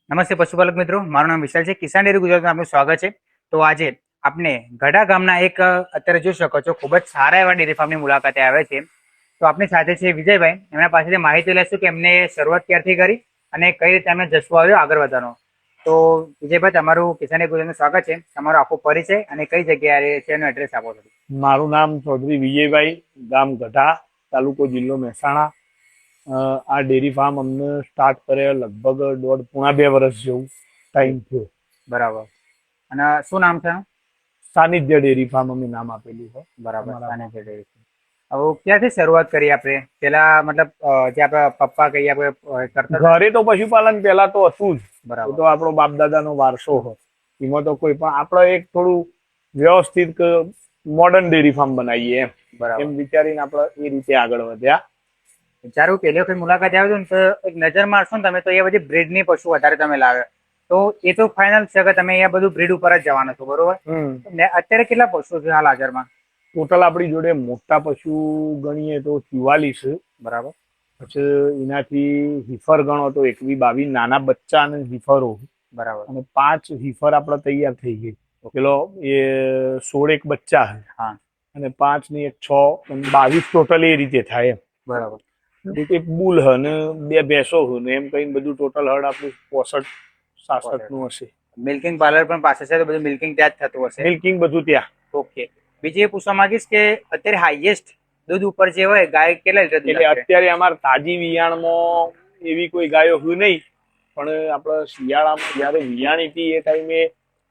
નમસ્તે પશુપાલક મિત્રો, મારું નામ વિશાલ છે. કિસાન ડેરી ગુજરાતમાં આપનું સ્વાગત છે. તો આજે આપણે ગઢા ગામના એક અત્યારે જોઈ શકો છો ખૂબ જ સારા એવા ડેરી ફાર્મની મુલાકાતે આવે છે. તો આપણી સાથે છે વિજયભાઈ. એમના પાસેથી માહિતી લેશું કે એમને શરૂઆત ક્યારથી કરી અને કઈ રીતે એમને જશો આવ્યો આગળ વધવાનો. તો વિજયભાઈ, તમારું કિસાન ડેરી ગુજરાતનું સ્વાગત છે. તમારો આખો પરિચય અને કઈ જગ્યાએ છે એનું એડ્રેસ આપો છો. મારું નામ ચૌધરી વિજયભાઈ, ગામ ગઢા, તાલુકો જિલ્લો મહેસાણા. આ ડેરી ફાર્મ અમને સ્ટાર્ટ કરે લગભગ પોણા 2 વર્ષ જેવું ટાઈમ થયો. બરાબર. અને શું નામ છે? સાનિધ્ય ડેરી ફાર્મ અમે નામ આપેલું છે. બરાબર. સાનિધ્ય ડેરી. હવે ક્યાંથી શરૂઆત કરી આપણે? પેલા મતલબ જે આપણા પપ્પા કહીએ આપણે કરતા ઘરે તો પશુપાલન પેલા તો હતું જ. બરાબર. તો આપણો બાપ દાદાનો વારસો હોય. એમાં તો કોઈ પણ આપણે એક થોડું વ્યવસ્થિત મોડર્ન ડેરી ફાર્મ બનાવીએ એમ વિચારીને આપણે એ રીતે આગળ વધ્યા. જ્યારે હું પહેલી વખત મુલાકાત આવ્યો ને તો એક નજર મારશો ને તમે તો એ બધી બ્રીડની પશુ વધારે તમે લાવ્યા. તો એ તો ફાઇનલ છે કે તમે અહીંયા બધું બ્રીડ ઉપર જ જવાના છો, બરોબર? ને અત્યારે કેટલા પશુ છે હાલ હાજરમાં? ટોટલ આપણી જોડે મોટા પશુ ગણીએ તો 44. બરાબર. પછી એનાથી હિફર ગણો તો 21-22 નાના બચ્ચા અને હિફરો. બરાબર. અને 5 હિફર આપણે તૈયાર થઈ ગઈ. પેલો એ 16 એક બચ્ચા છે. હા. અને 5 ની 1 6 અને 22 ટોટલ એ રીતે થાય એમ. બરાબર. એક બુલ હ ને 2 ભેંસો હ ને એમ કઈ બધું ટોટલ હળ આપણું 65-66 નું હશે. મિલ્કિંગ પાર્લર પણ પાસે છે તો બધું મિલ્કિંગ ત્યાં જ થતું હશે? મિલ્કિંગ બધું ત્યાં. ઓકે. બીજી એ પૂછવા માંગીશ કે અત્યારે હાઈએસ્ટ દૂધ ઉપર જે હોય ગાય કેટલા લીટર દૂધ એટલે અત્યારે અમારા તાજી વિયાણમાં એવી કોઈ ગાયો હોય નહીં, પણ આપણે શિયાળામાં જયારે વિયાણી હતી એ ટાઈમે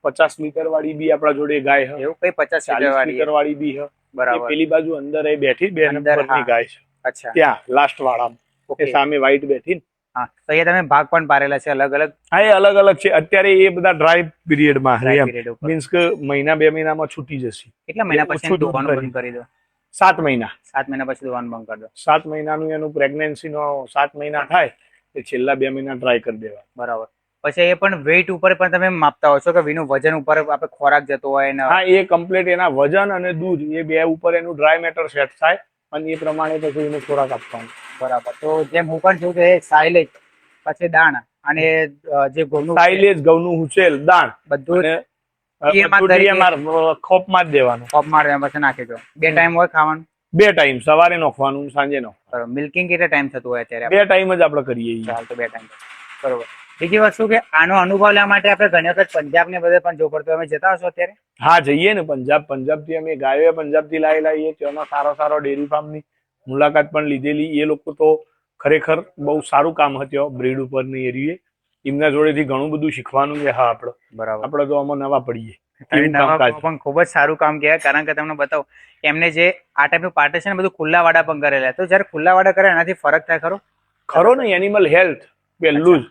50 લીટર વાળી બી આપણા જોડે ગાય હ. એવું કઈ 50 લીટર વાળી બી હ. બરાબર. પેલી બાજુ અંદર એ બેઠી 2 નંબરની ગાય છે. અચ્છા. ત્યાં લાસ્ટ વાળામાં એ સામે વ્હાઈટ બેઠી. હા, તો અહીંયા તમે ભાગ પણ પારેલા છે અલગ અલગ? હા, એ અલગ અલગ છે. અત્યારે એ બધા ડ્રાય પીરિયડમાં મીન્સ કે મહિના 2 મહિનામાં છૂટી જશે. કેટલા મહિના પછી દોવાનું બંધ કરી દો? 7 મહિના. 7 મહિના પછી દોવાનું બંધ કરી દો. 7 મહિનાનું એનું પ્રેગ્નન્સી નો 7 મહિના થાય એ છેલ્લા 2 મહિના ડ્રાય કરી દેવા. બરાબર. પછી એ પણ વેઇટ ઉપર પણ તમે માપતા હો છો કે વિનું વજન ઉપર આપણે ખોરાક જતો હોય ને? હા, એ કમ્પ્લીટ એના વજન અને દૂધ એ બે ઉપર એનું ડ્રાય મેટર સેટ થાય અને એ પ્રમાણે પછી એનો ખોરાક આપવાનો. બરાબર. તો જેમ હું પણ જોઉં કે સાયલેજ પછી દાણ અને જે ઘઉંનું સાયલેજ, ઘઉંનું ઉછેલ, દાણ બધું ખોપમાં જ દેવાનું. ખોપમાં પછી નાખી દો. 2 ટાઈમ હોય ખાવાનું? 2 ટાઈમ, સવારે નાખવાનું, સાંજે નાખવાનું. મિલ્કિંગ કેટલા ટાઈમ થતું હોય અત્યારે? 2 ટાઈમ જ આપણે કરીએ. ચાલ તો 2 ટાઈમ. બરોબર. બીજી વસ્તુ કે આનો અનુભવ લેવા માટે આપણે ઘણી વખત પંજાબ ને બધે પણ જો પડતો અમે જતા હશો અત્યારે? હા, જઈએ ને પંજાબ થી અમે ગાયો પંજાબ થી લાવીએ. ત્યાંનો સારો ડેરી ફાર્મ ની મુલાકાત પણ લીધેલી. એ લોકો તો ખરેખર બહુ સારું કામ હતું બ્રીડ ઉપરની એરિયે. એમના જોડેથી ઘણું બધું શીખવાનું છે. હા, આપણે તો આમાં નવા પડીએ. પણ ખૂબ જ સારું કામ કહેવાય, કારણ કે તમને બતાવો એમને જે આ ટાઈપનું પાર્ટીશન બધું ખુલ્લા વાડા પણ કરેલા. તો જયારે ખુલ્લા વાડા કરે એનાથી ફરક થાય ખરો ને? એનિમલ હેલ્થ પહેલું જ.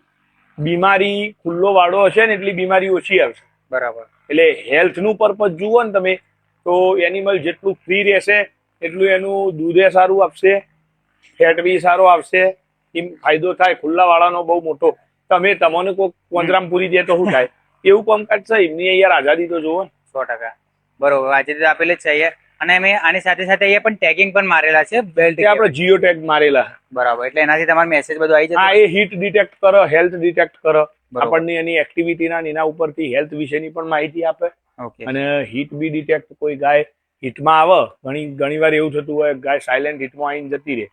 બીમારી ખુલ્લો વાડો હશે ને એટલી બીમારી ઓછી આવશે. બરાબર. એટલે હેલ્થ નું પર્પઝ જુઓ ને તમે તો એનિમલ જેટલું ફ્રી રહેશે એટલું એનું દૂધે સારું આપશે, ફેટ બી સારો આવશે. એમ ફાયદો થાય. ખુલ્લા વાળાનો બહુ મોટો. તમને કોઈ કોંદરામ પૂરી દે તો શું થાય? એવું કામકાજ છે એમની. યાર આઝાદી તો જુઓ ને. 100%. બરોબર. આજે આપેલી જ છે. અને અમે આની સાથે સાથે અહીંયા પણ ટેગિંગ પણ મારેલા છે. બેલ્ટ આપણે જીઓ ટેગ મારેલા. બરાબર. એટલે એનાથી તમારો મેસેજ બધું આવી જશે. હા, એ હીટ ડિટેક્ટ કરે, હેલ્થ ડિટેક્ટ કરે. આપણને એની એક્ટિવિટીના એના ઉપરથી હેલ્થ વિશેની પણ માહિતી આપે. અને હીટ બી ડિટેક્ટ. કોઈ ગાય હીટમાં આવે, ઘણી વાર એવું થતું હોય ગાય સાયલેન્ટ હીટમાં આવીને જતી રહે,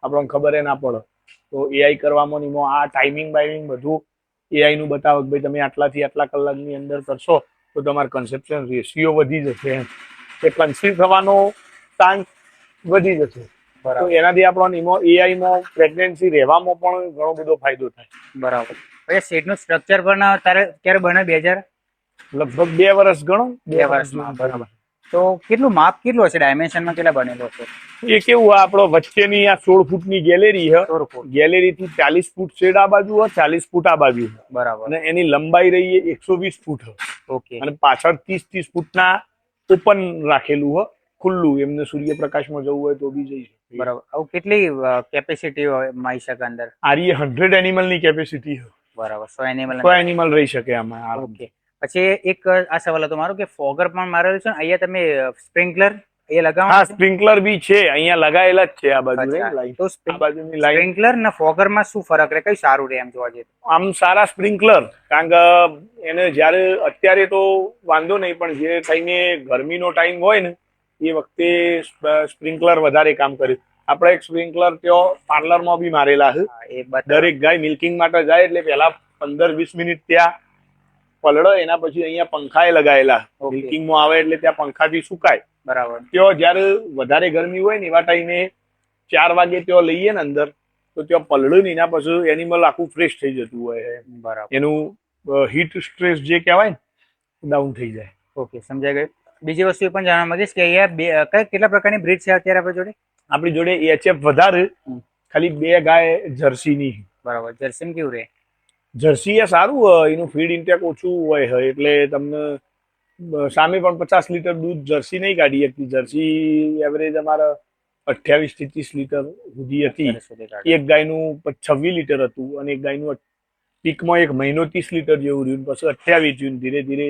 આપણને ખબર ના પડે. તો એઆઈ કરવામાં આ ટાઈમિંગ બધું એઆઈ નું બતાવો કે ભાઈ તમે આટલાથી આટલા કલાકની અંદર કરશો તો તમારો કન્સેપ્શન રેશિયો વધી જશે. એ કન્સીવ થવાનો ચાન્સ વધી જશે. તો એનાથી આપણો એઆઈમાં પ્રેગ્નન્સી રહેવામાં પણ ઘણો બધો ફાયદો થાય. બરાબર. પછી સીટનું સ્ટ્રક્ચર પણ ક્યારે બને? 2000 લગભગ 2 વર્ષ ગણો. 2 વર્ષમાં. બરાબર. તો કેટલું માપ કેટલું હશે? ડાયમેન્શનમાં કેટલા બનેલો હશે? એ કેવું, આપણો વચ્ચેની આ 16 ફૂટની ગેલેરી છે. ગેલેરી થી 40 ફૂટ શેડ આ બાજુ હોય, 40 ફૂટ આ બાજુ. બરાબર. અને એની લંબાઈ રહી 120 ફૂટ. ઓકે. અને પાછળ 30 ફૂટના ઓપન રાખેલું હોય, ખુલ્લું. એમને સૂર્યપ્રકાશમાં જવું હોય તો બી જઈ શકે. બરાબર. આવું કેટલી કેપેસિટી હોય માઈ શકે અંદર? આરી 100 એનિમલ ની કેપેસિટી હોય. બરાબર. 100 એનિમલ રહી શકે આમાં. ઓકે. પછી એક આ સવાલ હતો મારો કે ફોગર પણ મારેલું છે. અહીંયા તમે સ્પ્રિંકલર એ હા લગાવવાનું સ્પ્રિંકલર બી છે, અહીંયા લગાયેલા જ છે આ બાજુ અચ્છા. લાઈન. તો આ બાજુની લાઈન સ્પ્રિંકલર ને ફોગર માં શું ફરક રહે, કઈ સારું રહે એમ જોવા જઈએ તો? આમ સારા સ્પ્રિંકલર, કારણ કે એને જ્યારે અત્યારે તો વાંધો નહીં, પણ જે ટાઈમે ગરમીનો ટાઈમ હોય ને એ વખતે સ્પ્રિંકલર વધારે કામ કરે. આપણે એક સ્પ્રિંકલર ત્યાં પાર્લરમાં બી મારેલા છે. હા, એ બતાવો. દરેક ગાય મિલ્કિંગ માટે જાય એટલે પહેલા 15-20 મિનિટ ત્યાં પલળે, એના પછી અહીંયા પંખાએ લગાયેલા. Okay. મિલ્કિંગમાં આવે એટલે ત્યાં પંખાથી સુકાય. બરાબર. ત્યાં જ્યારે વધારે ગરમી હોય ને એવા ટાઈમે 4 વાગે ત્યાં લઈએ ને અંદર, તો ત્યાં પલળે ને એના પછી એનિમલ આખું ફ્રેશ થઈ જતું હોય. બરાબર. એનું હીટ સ્ટ્રેસ જે કહેવાય ને ડાઉન થઈ જાય. ઓકે, સમજાઈ ગયું. બીજી વસ્તુ એ પણ જાણવા માંગીશ કે અહીંયા કેટલા પ્રકારની બ્રીડ છે અત્યારે આપણી જોડે? આપણી જોડે HF વધારે, ખાલી 2 ગાય જર્સીની. બરાબર. જર્સી કેવું રહે? જર્સી એ સારું હોય, એનું ફીડ ઇન્ટેક ઓછું હોય એટલે તમને સામે પણ 50 લીટર દૂધ જર્સી નહીં કાઢી શકતી. જર્સી એવરેજ અમારા 28 થી 30 લીટર સુધી હતી. એક ગાયનું 26 લીટર હતું અને એક ગાયનું પીકમાં 1 મહિનો 30 લીટર જેવું રહ્યું, પછી 28 થયું. ધીરે ધીરે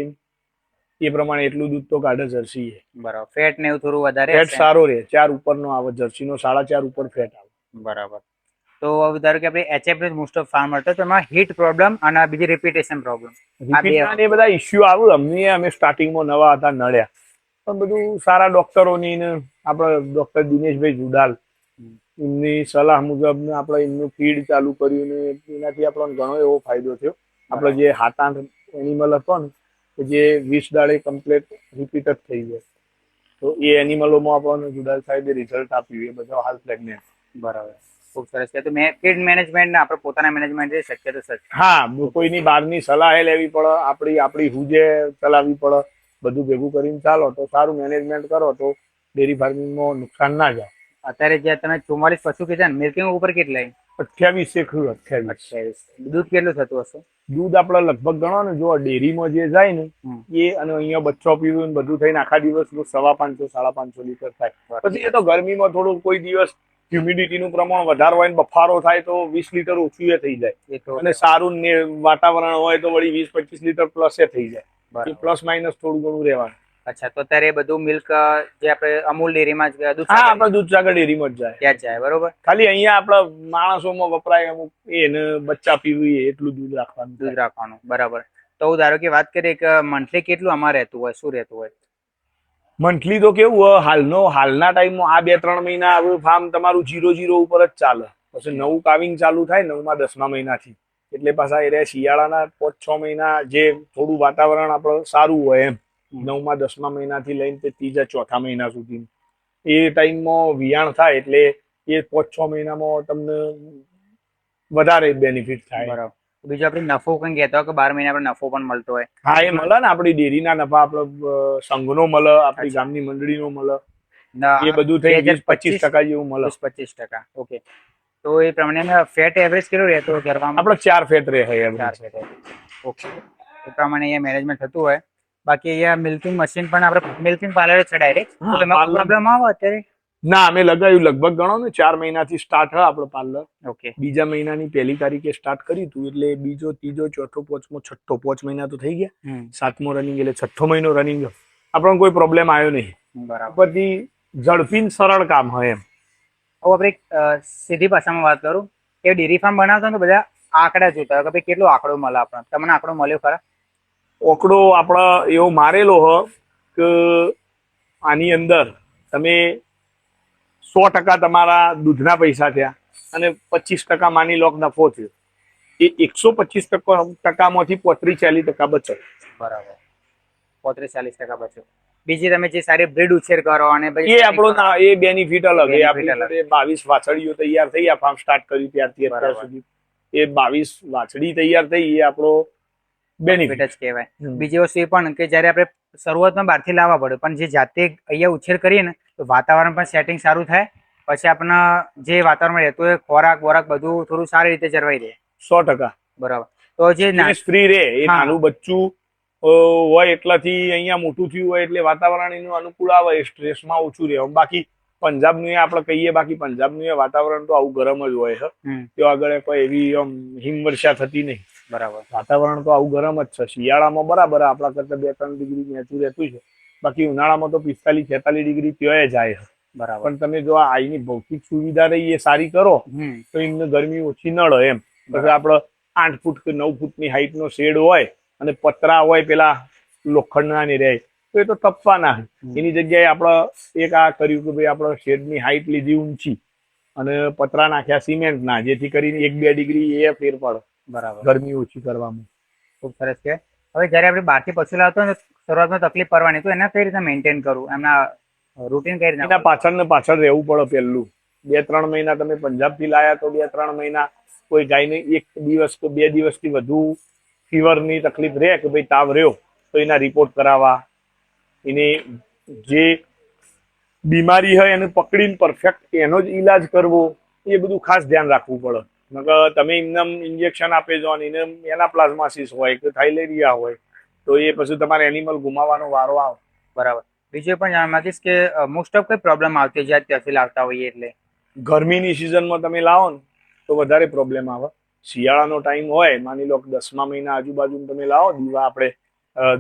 એ પ્રમાણે એટલું દૂધ તો કાઢે જર્સી. બરાબર. ફેટ ને એવું થોડું વધારે ફેટ સારો રહે, 4 ઉપરનો આવે, જર્સીનો 4.5 ઉપર ફેટ આવે. બરાબર. તો હવે ધારો કે આપણે HF મોસ્ટ ઓફ ફાર્મર તો એમાં હીટ પ્રોબ્લેમ અને બીજી રિપીટેશન પ્રોબ્લેમ, રિપીટના એ બધા ઇસ્યુ આવ્યું. અમે સ્ટાર્ટિંગમાં નવા હતા નડ્યા, પણ બધું સારા ડોક્ટરોની ને આપણા ડોક્ટર દિનેશભાઈ જુડાલ એમની સલાહ મુજબ ને આપણે એમનું ફીડ ચાલુ કર્યું ને એનાથી આપણને ઘણો એવો ફાયદો થયો. આપણે જે 7-8 એનિમલ હતો ને જે 20 દાડે કમ્પ્લીટ રિપીટ જ થઈ જાય, તો એ એનિમલોમાં આપણને જુડાલ સાહેબે રિઝલ્ટ આપ્યું. એ બધા હાલ પ્રેગ્નેન્ટ. બરાબર. ખૂબ સરસ. કે તો ફીડ મેનેજમેન્ટ ને આપણે પોતાના મેનેજમેન્ટ જે શક્ય તો સર. હા, કોઈની બહારની સલાહ લેવી પડે, આપણી હુજે ચલાવવી પડે. બધું ભેગું કરીને ચાલો તો સારું મેનેજમેન્ટ કરો તો ડેરી ફાર્મિંગમાં નુકસાન ના જાય. અત્યારે જે તમે 44 પશુ કીધા ને, મિલ્કિંગ ઉપર કેટલા? 28. દૂધ કેટલું થતું હશે? દૂધ આપણે લગભગ ગણો ને, જો ડેરીમાં જે જાય ને એ અને અહીંયા બચ્ચો પીવું ને બધું થઈને આખા દિવસ 550-550 લીટર થાય. પછી એ તો ગરમીમાં થોડું કોઈ દિવસ હ્યુમિડિટીનું પ્રમાણ વધારે હોય ને બફારો થાય તો 20 લીટર ઓછું એ થઈ જાય, અને સારું વાતાવરણ હોય તો વળી 20-25 લીટર પ્લસ એ થઈ જાય. પ્લસ માઇનસ થોડું ઘણું રહેવાનું. અચ્છા. તો અત્યારે બધું મિલ્ક જે આપણે અમૂલ ડેરીમાં જ દૂધ, હા, આપણે દૂધસાગર ડેરીમાં જ જાય, ત્યાં જ જાય. બરોબર. ખાલી અહીંયા આપણા માણસોમાં વપરાય અમુક એને બચ્ચા પીવું એટલું દૂધ રાખવાનું. બરાબર. તો ધારો કે વાત કરીએ કે મંથલી કેટલું આમાં રહેતું હોય, શું રહેતું હોય? મંથલી તો કેવું હોય, હાલના ટાઈમમાં આ 2-3 મહિના ફાર્મ તમારું 0-0 ઉપર જ ચાલે. પછી નવું કાવિંગ ચાલુ થાય 9મા-10મા મહિનાથી, એટલે પાછા એ શિયાળાના 5-6 મહિના જે થોડું વાતાવરણ આપણે સારું હોય એમ 9મા-10મા મહિનાથી લઈને તે 3-4 મહિના સુધી એ ટાઈમમાં વિયાણ થાય, એટલે એ 5-6 મહિનામાં તમને વધારે બેનિફિટ થાય. બરાબર. બીજું આપણે નફો કંઈ કહેતો હોય કે 12 મહિના આપણે નફો પણ મળતો હોય? હા, એ મળે ને. આપણી ડેરીના નફા આપણે સંઘનો મળે, આપણી ગામની મંડળીનો મળે, એ બધું થઈ 20-25% જેવું મળે. 25%. ઓકે. તો એ પ્રમાણે ફેટ એવરેજ કેટલો રહેતો ઘરમાં? આપણે 4 ફેટ રહે. 4 ફેટ. ઓકે. એ પ્રમાણે અહીંયા મેનેજમેન્ટ થતું હોય. બાકી અહીંયા મિલ્કિંગ મશીન પણ આપણે મિલ્કિંગ પાર્લર છે ડાયરેક્ટ, તો એમાં પ્રોબ્લેમ આવે અત્યારે? ના, અમે લગાવ્યું લગભગ ગણો ને 4 મહિનાથી સ્ટાર્ટ હોય આપણો પાર્લર. ઓકે. બીજા મહિનાની 1લી તારીખે સ્ટાર્ટ કર્યું હતું, એટલે બીજો, ત્રીજો, ચોથો, પાંચમો, છઠ્ઠો 5 મહિના તો થઈ ગયા. 7મો રનિંગ એટલે 6થો મહિનો રનિંગ. આપણને કોઈ પ્રોબ્લેમ આવ્યો નહીં. બરાબર. પછી ઝડપી સરળ કામ હોય એમ. હવે આપણે સીધી ભાષામાં વાત કરું કે ડેરી ફાર્મ બનાવતા તો બધા આંકડા જોતા હોય કે ભાઈ કેટલો આંકડો મળે આપણને. તમને આંકડો મળ્યો ખરા? આંકડો આપણે એવો મારેલો હ કે આની અંદર તમે 100% તમારા દૂધના પૈસા થયા અને 25% માની લો નફો થયો. એ 125%માંથી 35-40% બચત. બરાબર. 35-40% બચત. બીજી તમે જે સારી બ્રીડ ઉછેર કરો અને એ આપણો એ બેનિફિટ અલગ. એ આપણે 22 વાછડીઓ તૈયાર થઈ, આ ફાર્મ સ્ટાર્ટ કર્યું ત્યારથી અત્યાર સુધી એ 22 વાછડી તૈયાર થઈ, એ આપણો બેનિફિટ જ કહેવાય. બીજી વસ્તુ એ પણ કે જયારે આપણે શરૂઆતમાં બહારથી લાવવા પડે, પણ જે જાતે અહીંયા ઉછેર કરીએ ને તો વાતાવરણ પણ સેટિંગ સારું થાય. પછી આપણને જે વાતાવરણ રહેતું હોય ખોરાક બધું થોડું સારી રીતે જળવાઈ રહે. 100%. બરાબર. તો જે ફ્રી રહે, એ નાનું બચ્ચું હોય એટલાથી અહીંયા મોટું થયું હોય એટલે વાતાવરણ એનું અનુકૂળ આવે, એ સ્ટ્રેસમાં ઓછું રહે. બાકી પંજાબનું આપણે કહીએ, બાકી પંજાબનું વાતાવરણ તો આવું ગરમ જ હોય છે. ત્યાં આગળ કોઈ એવી હિમવર્ષા થતી નહીં. બરાબર. વાતાવરણ તો આવું ગરમ જ છે. શિયાળામાં બરાબર આપણા કરતા 2-3 ડિગ્રી નીચું રહેતું છે, બાકી ઉનાળામાં તો 45-46 ડિગ્રી ત્યોય જાય. બરાબર. પણ તમે જો આ આઈની ભૌતિક સુવિધા રહી એ સારી કરો તો એમને ગરમી ઓછી નડે એમ. પછી આપડે 8 ફૂટ કે 9 ફૂટની હાઈટ નો શેડ હોય અને પતરા હોય પેલા લોખંડના ને રહે તો એ તો તપવાના. એની જગ્યાએ આપણે એક આ કર્યું કે ભાઈ આપણે શેડની હાઈટ લીધી ઊંચી અને પતરા નાખ્યા સિમેન્ટના, જેથી કરીને 1-2 ડિગ્રી એ ફેર પડે. બરાબર. ગરમી ઓછી કરવામાં. ખૂબ સરસ છે. હવે જયારે આપણે બહારથી પશુ લાવતો હોય તો શરૂઆતમાં તકલીફ પડવાની, તો એના કઈ રીતે મેન્ટેન કરવું, એમના રૂટીન કઈ રીતે? એના પાછળ ને પાછળ રહેવું પડે. પહેલું 2-3 મહિના તમે પંજાબથી લાયા તો 2-3 મહિના કોઈ ગાયને 1 દિવસ કે 2 દિવસથી વધુ ફીવરની તકલીફ રહે કે ભાઈ તાવ રહ્યો તો એના રિપોર્ટ કરાવવા, એને જે બીમારી હોય એને પકડીને પરફેક્ટ એનો જ ઈલાજ કરવો, એ બધું ખાસ ધ્યાન રાખવું પડે. નકર તમે એમને ઇન્જેક્શન આપે જો એને એના પ્લાઝમાસિસ હોય કે થાઇલેરિયા હોય તો એ પછી તમારે એનિમલ ગુમાવવાનો વારો આવે. બરાબર. બીજું પણ જાણવા માંગીશ કે મોસ્ટ ઓફ કઈ પ્રોબ્લેમ આવતી જ્યાં ત્યાંથી લાવતા હોઈએ? એટલે ગરમીની સિઝનમાં તમે લાવો ને તો વધારે પ્રોબ્લેમ આવે. શિયાળાનો ટાઈમ હોય, માની લો કે 10મા મહિના આજુબાજુ તમે લાવો, દીવા આપણે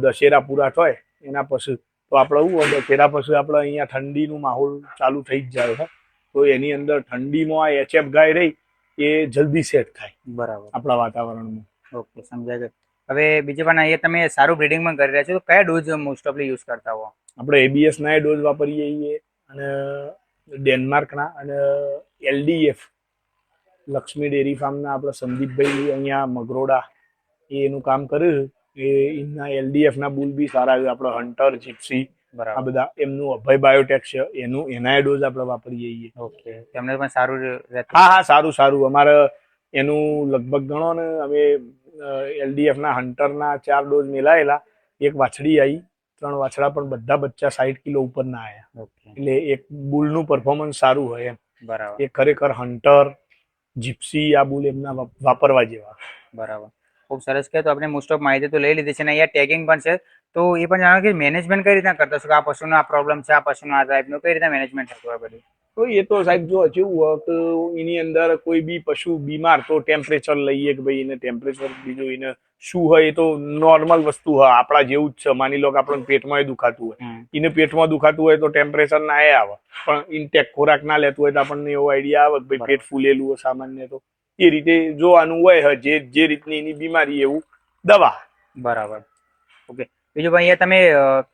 દશેરા પૂરા થાય એના પછી, તો આપણે શું હોય, દશેરા પછી આપણે અહીંયા ઠંડીનું માહોલ ચાલુ થઈ જ જાય છે. તો એની અંદર ઠંડીમાં આ HF ગાય રહી એ જલ્દી સેટ થાય. બરાબર. આપણા વાતાવરણમાં. ઓકે, સમજાય ગયું. હવે બીજી પણ અહીંયા તમે સારું બ્રીડિંગ પણ કરી રહ્યા છો, તો કયા ડોઝ મોસ્ટ ઓફલી યુઝ કરતા હો? આપણે ABS ના ડોઝ વાપરીએ છીએ અને ડેનમાર્કના અને LDF લક્ષ્મી ડેરી ફાર્મના આપણે સંદીપભાઈ અહીંયા મગરોડા એનું કામ કર્યું. એ એમના LDF ના બુલ બી સારા છે. આપણે હન્ટર, જીપ્સી આ બધા એમનું અભય બાયોટેક છે એના ડોઝ આપણે વાપરીએ છીએ. ઓકે, તેમને પણ સારું રહેતું? હા, સારું. અમારે એનું લગભગ ગણો ને અમે LDF ના હન્ટરના 4 ડોઝ મેલાયેલા. એક વાછડી આવી, 3 વાછડા, પણ બધા બચ્ચા 60 કિલો ઉપર ના આવ્યા. એટલે એક બુલનું પરફોર્મન્સ સારું હોય એમ. બરાબર. એ ખરેખર હન્ટર, જીપ્સી આ બુલ એમના વાપરવા જેવા. બરાબર. ખૂબ સરસ. કે તો આપણે મોસ્ટ ઓફ માહિતી તો લઈ લીધી છે ને અહીંયા ટેગિંગ પણ છે, તો એ પણ જાણો કે મેનેજમેન્ટ કઈ રીતના કરતા છો કે આ પશુનો આ પ્રોબ્લેમ છે, આ પશુનો આ ટાઈપનું, કઈ રીતે મેનેજમેન્ટ થતું હોય બધું? તો એ તો સાહેબ જો કેવું હોય કે એની અંદર કોઈ બી પશુ બીમાર તો ટેમ્પરેચર લઈએ કે ભાઈ એને ટેમ્પરેચર બીજું એને શું હોય, એ તો નોર્મલ વસ્તુ હોય, આપણા જેવું જ છે. માની લો કે આપણને પેટમાં દુખાતું હોય, એને પેટમાં દુખાતું હોય તો ટેમ્પરેચર ના એ આવે, પણ ઇન્ટેક ખોરાક ના લેતું હોય તો આપણને એવો આઈડિયા આવે કે ભાઈ પેટ ફૂલેલું હોય સામાન્ય. તો એ રીતે જોવાનું હોય, જે રીતની એની બીમારી એવું દવા. બરાબર. ઓકે. બીજું ભાઈ અહીંયા તમે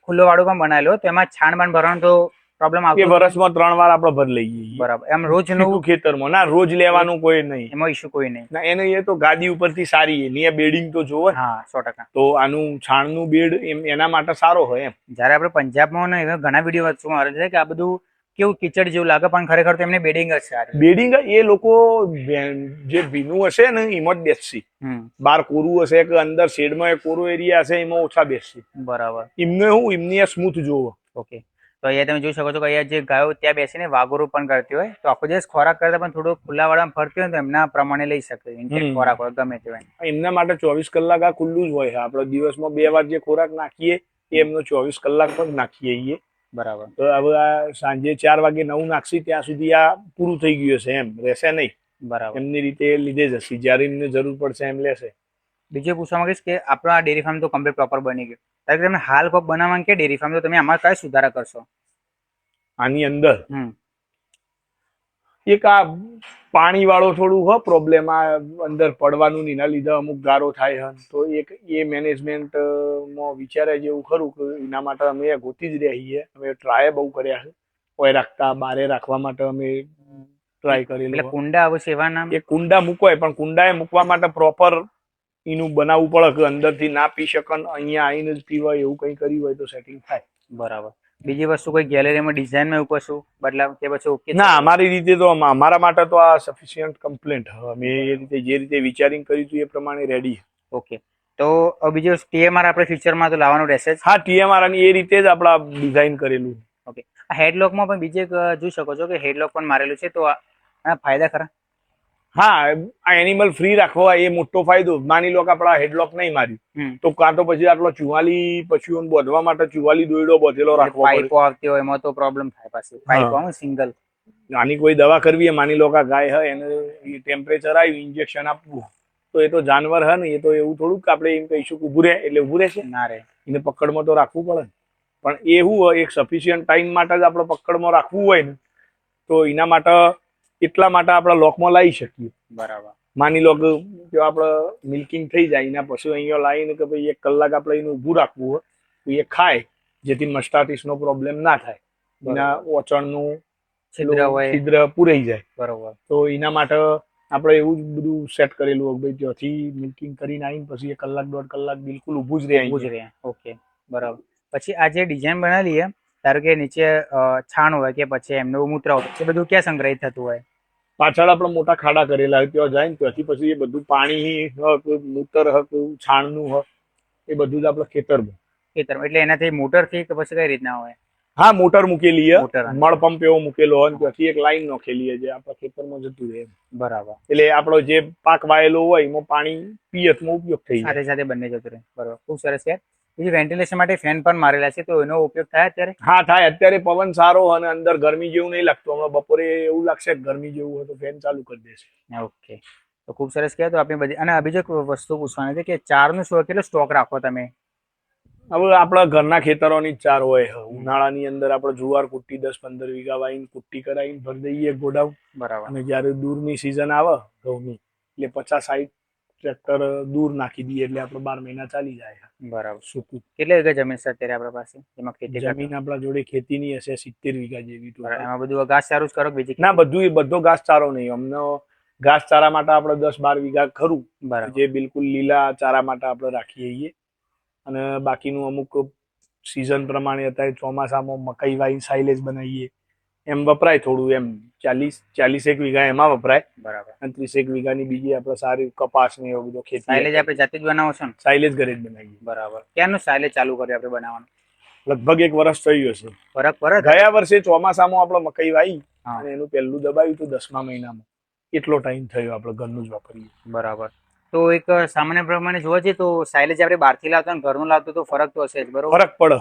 ખુલ્લો વાડો પણ બનાવેલો, તો એમાં છાણ બાણ ભરવાનું તો પ્રોબ્લેમ આવતો? એ વર્ષમાં 3 વાર આપણે ભરી લઈએ. બરાબર. એમ રોજ નવું ખેતરમાં ના, રોજ લેવાનું કોઈ નહીં, એમાં ઇશ્યુ કોઈ નહીં ના. એને એ તો ગાદી ઉપરથી સારી એની બેડિંગ તો જોવે. હા, 100%. તો આનું છાણનું બેડ એના માટે સારો હોય એમ. જયારે આપણે પંજાબમાં ને એવા ઘણા વિડીયો વાંચવા આવે છે કે આ બધું કેવું કીચડ જેવું લાગે, પણ ખરેખર તો એમને બેડિંગ જ સારી. બેડિંગ એ લોકો જે ભીનું હશે ને એમાં જ બેસશે. બહાર કોરું હશે કે અંદર શેડમાં કોરો એરિયા હશે એમાં ઓછા બેસશે. બરાબર. એમને એમની સ્મૂથ જોવો. ઓકે. તો અહીંયા તમે જોઈ શકો છો કે અહીંયા જે ગાયો ત્યાં બેસીને વાગોરું પણ કરતી હોય, તો આખો દિવસ ખોરાક કરતા પણ થોડું ખુલ્લા વાળામાં ફરતી હોય તો એમના પ્રમાણે લઈ શકે ખોરાક હોય ગમે તે હોય. એમના માટે 24 કલાક આ ખુલ્લું જ હોય. આપણે દિવસમાં 2 વાર જે ખોરાક નાખીએ એ એમનો 24 કલાક પણ નાખીએ છીએ. બરાબર. તો હવે આ સાંજે 4 વાગે નવું નાખશી ત્યાં સુધી આ પૂરું થઈ ગયું હશે, એમ રહેશે નહીં. બરાબર. એમની રીતે લીધે જશે, જયારે એમને જરૂર પડશે એમ લેશે. બીજું પૂછવા માંગીશ કે આપણો આ ડેરી ફાર્મ તો કમ્પ્લીટ પ્રોપર બની ગયું, ત્યારે તમે હાલ કોક બનાવવાનું કે ડેરી ફાર્મ, તો તમે આમાં કઈ સુધારા કરશો? આની અંદર એક આ પાણી વાળો થોડું હ પ્રોબ્લેમ, આ અંદર પડવાનું એના લીધે અમુક ગારો થાય છે. તો એક એ મેનેજમેન્ટ માં વિચારે જેવું ખરું કે એના માટે અમે ગોતી જ રહ્યા છીએ. અમે ટ્રાય બહુ કર્યા છે. કોઈ રાખતા બારે રાખવા માટે અમે ટ્રાય કરેલું. એટલે કુંડા આવશે એવા નામ? એ કુંડા મૂકવાય, પણ કુંડા એ મૂકવા માટે પ્રોપર એનું બનાવવું પડે કે અંદરથી ના પી શકે, અહીંયા આવીને જ પીવાય, એવું કંઈ કર્યું હોય તો સેટિંગ થાય. બરાબર. બીજી વસ્તુ કોઈ ગેલેરીમાં ડિઝાઇનમાં એવું કશું બદલાવ કે પછી ઓકે? ના, અમારી રીતે તો અમારા માટે તો આ સફિશિયન્ટ કમ્પ્લેન્ટ. અમે એ રીતે જે રીતે વિચારીને કર્યું હતું એ પ્રમાણે રેડી. ઓકે. તો બીજું TMR આપણે ફ્યુચરમાં તો લાવવાનું રહેશે? હા, TMR એ રીતે જ આપણા ડિઝાઇન કરેલું. ઓકે. આ હેડલોકમાં પણ બીજે જોઈ શકો છો કે હેડલોક પણ મારેલું છે, તો આના ફાયદા ખરા? હા, આ એનિમલ ફ્રી રાખવા એ મોટો ફાયદો. માની લો કે આપડા હેડલોક નહીં માર્યું તો કાં તો પછી આટલો 44 પશુઓ બોધવા માટે 44 દોયડો બધેલો રાખવો પડે. પાઇપો આવતી હોય એમાં તો પ્રોબ્લેમ થાય. પાછી પાઇપો આવે સિંગલ. આની કોઈ દવા કરવી, માની લો કે ગાય હોય એને ટેમ્પરેચર આવ્યું, ઇન્જેક્શન આપવું, તો એ તો જાનવર હે ને, એ તો એવું થોડું કે આપણે એમ કહીશું કે ઉભું રહે એટલે ઉભું રહેશે ના રે, એને પકડમાં તો રાખવું પડે. પણ એ શું હોય, એક સફિશિયન્ટ ટાઈમ માટે જ આપણે પકડમાં રાખવું હોય ને તો એના માટે એટલા માટે આપણે લોકમાં લાવી શકીએ. બરાબર. માની લો કે જો આપણે મિલ્કિંગ થઈ જાય એના પછી અહીંયા લાવીને કે ભાઈ 1 કલાક આપણે એનું ઊભું રાખવું હોય તો એ ખાય, જેથી મસ્ટાટીસનો પ્રોબ્લેમ ના થાય, એના ઓચણનું છિદ્ર પૂરાઈ જાય. બરોબર. તો એના માટે આપણે એવું જ બધું સેટ કરેલું હોય ભાઈ ત્યાંથી મિલ્કિંગ કરીને આવીને પછી 1 કલાક 1.5 કલાક બિલકુલ ઊભું જ રહે. ઓકે, બરાબર. પછી આ જે ડિઝાઇન બનાવેલી છે, ધારો કે નીચે છાણ હોય કે પછી એમનું મૂત્ર હોય, એ બધું ક્યાં સંગ્રહિત થતું હોય? પાછળ આપણે મોટા ખાડા કરેલા હોય, ત્યાં જાય ને ત્યાંથી પછી એ બધું પાણી મૂતર છાણનું હોય એ બધું જ આપણે ખેતરમાં. એટલે એનાથી મોટરથી કે પછી કઈ રીતના હોય? હા, મોટર મૂકેલી છે, મોટર મળ પંપ એવો મૂકેલો હોય, ત્યાંથી એક લાઈન નોખેલી છે જે આપણા ખેતરમાં જતું રહે. બરાબર. એટલે આપણો જે પાક વાયેલો હોય એમાં પાણી પિયતમાં ઉપયોગ થઈ જાય. સાથે સાથે બંને જતું રહે. બરાબર, ખૂબ સરસ છે. બીજી વેન્ટિલેશન માટે ફેન પણ મારેલા છે, તો એનો ઉપયોગ થાય અત્યારે? હા થાય. અત્યારે પવન સારો અને અંદર ગરમી જેવું નહીં લાગતું. હમણાં બપોરે એવું લાગશે કે ગરમી જેવું હોય તો ફેન ચાલુ કરી દેશે. ઓકે, તો ખૂબ સરસ કહેવાય. તો આપણે બધી અને બીજો એક વસ્તુ પૂછવાની છે કે ચારનું કેટલો સ્ટોક રાખો તમે? હવે આપણા ઘરના ખેતરોની જ ચાર હોય. ઉનાળાની અંદર આપણે જુવાર કુટ્ટી 10-15 વીઘા વાઈને કુટ્ટી કરાવીને ભરી દઈએ ગોડાઉન. બરાબર. અને જયારે દૂરની સિઝન આવે ઘઉંની એટલે 50-60 ટ્રેક્ટર દૂર નાખી દઈએ એટલે આપણે 12 મહિના ચાલી જાય. બરાબર. સૂકું. કેટલી વીઘા જમીન છે અત્યારે આપણા પાસે એમાં ખેતી? જમીન આપણા જોડે ખેતીની હશે 70 વીઘા જેવી. એમાં બધું ઘાસચારું જ કરો બીજી? ના, બધો ઘાસચારો નહીં. અમને ઘાસચારા માટે આપણે 10-12 વીઘા ખરું, જે બિલકુલ લીલા ચારા માટે આપણે રાખીએ છીએ. અને બાકીનું અમુક સિઝન પ્રમાણે અત્યારે ચોમાસામાં મકાઈ વાઈ સાઇલેજ બનાવીએ, એમ વપરાય થોડું. એમ 40-41 વીઘા એમાં વપરાય. બરાબર. અને 30 વીઘાની બીજી આપણે સારી કપાસ ને એવું બધું ખેતી. સાઇલેજ આપણે જાતે જ બનાવો છો ને? સાઇલેજ ઘરે જ બનાવીએ. બરાબર. ક્યારનું સાઇલેજ ચાલુ કર્યું આપણે બનાવવાનું? લગભગ 1 વર્ષ થઈ ગયું છે. ફરક ગયા વર્ષે ચોમાસામાં આપણે મકાઈ વાઈ અને એનું પહેલું દબાવ્યું હતું 10મા મહિનામાં. એટલો ટાઈમ થયો આપણે ઘરનું જ વાપરીએ. બરાબર. તો એક સામાન્ય પ્રમાણે જોવા જઈએ તો સાઇલેજ આપણે બહારથી લાવતા ને ઘરનું લાવતો તો ફરક તો હશે જ. બરોબર. ફરક પડે.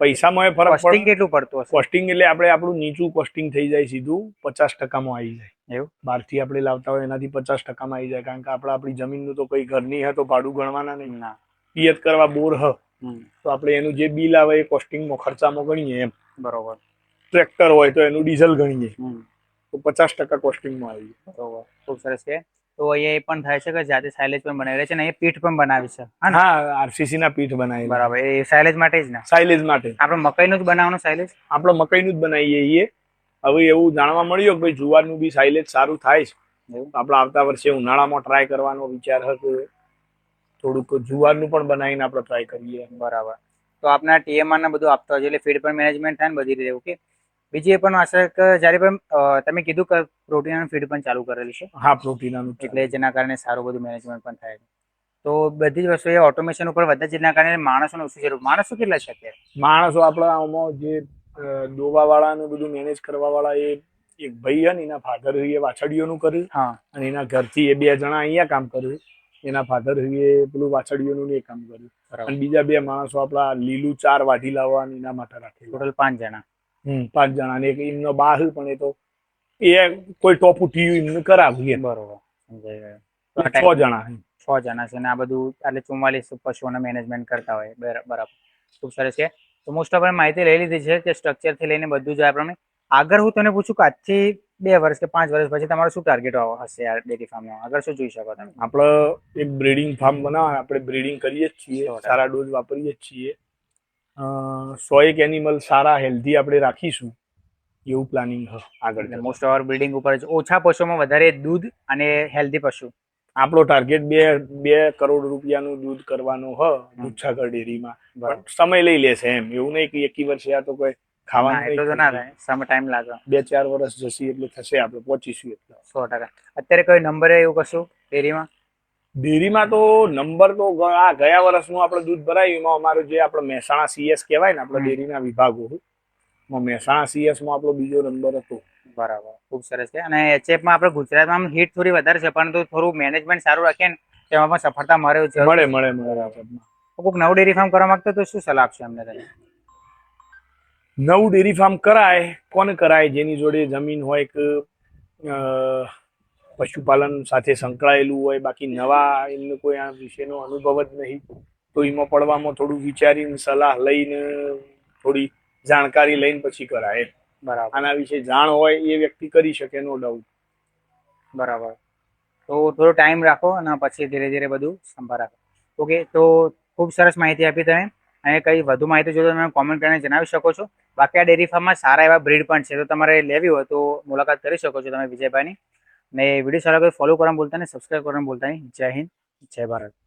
પૈસામાં ફરક પડે. કોસ્ટિંગ કેટલું પડતું હશે? કોસ્ટિંગ એટલે આપણું નીચું કોસ્ટિંગ થઈ જાય, સીધું 50%માં આવી જાય. એવું? બહારથી આપણે લાવતા હોય એનાથી 50%માં આવી જાય, કારણ કે આપણી જમીનનું તો કોઈ ઘરની હે તો ભાડું ગણવાના નહીં. ના. પિયત કરવા બોર હ તો આપણે એનું જે બિલ આવે એ કોસ્ટિંગમાં ખર્ચામાં ગણીએ એમ. બરોબર. ટ્રેક્ટર હોય તો એનું ડીઝલ ગણીએ તો 50% કોસ્ટિંગમાં આવી જાય. બરોબર. ખૂબ સરસ છે. તો અહીંયા એ પણ થાય છે કે જાતે સાઇલેજ પણ બનાવી છે ને એ પીઠ પણ બનાવી છે? હા, આરસીસી ના પીઠ બનાવી. બરાબર. એ સાઇલેજ માટે જ ને? સાઇલેજ માટે. આપણે મકાઈનું જ બનાવવાનું સાઇલેજ? આપણે મકાઈનું જ બનાવીએ છીએ. હવે એવું જાણવા મળ્યું કે ભાઈ જુવારનું બી સાઇલેજ સારું થાય છે. આપણે આવતા વર્ષે ઉનાળામાં ટ્રાય કરવાનો વિચાર હતો. થોડુંક જુવારનું પણ બનાવીને આપણે ટ્રાય કરીએ. બરાબર. તો આપના ટીએમઆર ને બધું આપતા હોય એટલે ફીડ પણ મેનેજમેન્ટ થાય ને બધી રીતે. ઓકે. બીજી એ પણ આશા કે જ્યારે પણ તમે કીધું કે પ્રોટીન ફીડ પણ ચાલુ કરેલી છે? હા, પ્રોટીન એટલે જેના કારણે સારું બધું મેનેજમેન્ટ પણ થાય. તો બધી જ વસ્તુ એ ઓટોમેશન ઉપર વધે જેના કારણે માણસોને ઓછી જરૂર. માણસો કેટલા છે અત્યારે? માણસો આપણા આમાં જે દોવા વાળા ને બધું મેનેજ કરવા વાળા એ એક ભાઈ છે ને, એના ફાધર એ વાછડીઓનું કર્યું અને એના ઘરથી એ 2 જણા અહીંયા કામ કર્યું. એના ફાધર એ પેલું વાછડીઓનું એ કામ કર્યું. અને બીજા 2 માણસો આપણા લીલું ચાર વાઢી લાવવાનું એના માટે રાખે. ટોટલ 5 જણા. 5 જણા. ને એમનો બા પણ એ તો કોઈ ટોપ ઉઠ્યું એમને કરાવ્યું. બરોબર. 6 જણા. 6 જણા છે ને આ બધું એટલે 44 પશુઓના મેનેજમેન્ટ કરતા હોય. બરાબર. ખૂબ સરસ છે. તો મોસ્ટ ઓફ માહિતી લઈ લીધી છે કે સ્ટ્રક્ચર થી લઈને બધું જ આપણે. આગળ હું તને પૂછું કે આજથી 2 વર્ષ કે 5 વર્ષ પછી તમારું શું ટાર્ગેટ હશે આ ડેરી ફાર્મમાં? આગળ શું જોઈ શકો તમે? આપણે એક બ્રીડિંગ ફાર્મ બનાવવા. આપણે બ્રીડિંગ કરીએ જ છીએ, સારા ડોઝ વાપરીએ જ છીએ. 100 એનિમલ સારા હેલ્ધી આપણે રાખીશું એવું પ્લાનિંગ હ આગળ. મોસ્ટ ઓફ બ્રીડિંગ ઉપર ઓછા પશુમાં વધારે દૂધ અને હેલ્ધી પશુ. આપણો ટાર્ગેટ 2 કરોડ રૂપિયાનું દૂધ કરવાનું હ દૂધસાગર ડેરીમાં. પણ સમય લઈ લેશે એમ. એવું નહીં કે એક વર્ષે આ તો કોઈ ખાવાનું એટલું તો ના થાય. સમય ટાઈમ લાગે. 2-4 વર્ષ જશે એટલે થશે. આપણે પહોંચીશું એટલે 100%. અત્યારે કોઈ નંબર એવું કશું ડેરીમાં? ડેરીમાં તો નંબર તો આ ગયા વર્ષનું આપણે દૂધ ભરાયું એમાં અમારું જે આપણે મહેસાણા સીએસ કહેવાય ને, આપણા ડેરીના વિભાગો, મહેસાણા સીએસ માં આપણો બીજો નંબર હતો. બરાબર. ખૂબ સરસ છે. અને એચએફમાં આપણે ગુજરાતમાં હિટ થોડી વધારે છે, પરંતુ થોડું મેનેજમેન્ટ સારું રાખીએ ને તેમાં પણ સફળતા મળે. કોઈક નવું ડેરી ફાર્મ કરવા માંગતો તો શું સલાહ આપશો અમને તમે? નવું ડેરી ફાર્મ કરાય. કોને કરાય? જેની જોડે જમીન હોય કે પશુપાલન સાથે સંકળાયેલું હોય. બાકી નવા એમને કોઈ આ વિશેનો અનુભવ જ નહીં તો એમાં પડવામાં થોડું વિચારીને સલાહ લઈને થોડી જાણકારી લઈને પછી કરાય. બરાબર આના વિશે જાણ હોય એ વ્યક્તિ કરી શકે, નો ડાઉટ. બરાબર. તો થોડો ટાઈમ રાખો અને પછી ધીરે ધીરે બધું સંભાળ રાખો. ઓકે, તો ખૂબ સરસ માહિતી આપી તમે. અને કઈ વધુ માહિતી જો તમે કોમેન્ટ કરીને જણાવી શકો છો. બાકી આ ડેરી ફાર્મમાં સારા એવા બ્રીડ પણ છે, તો તમારે લેવી હોય તો મુલાકાત કરી શકો છો તમે વિજયભાઈની. ને વિડીયો સારા કોઈ ફોલો કરવાનું ભૂલતા નહીં, સબસ્ક્રાઈબ કરવાનું ભૂલતા નહીં. જય હિન્દ, જય ભારત.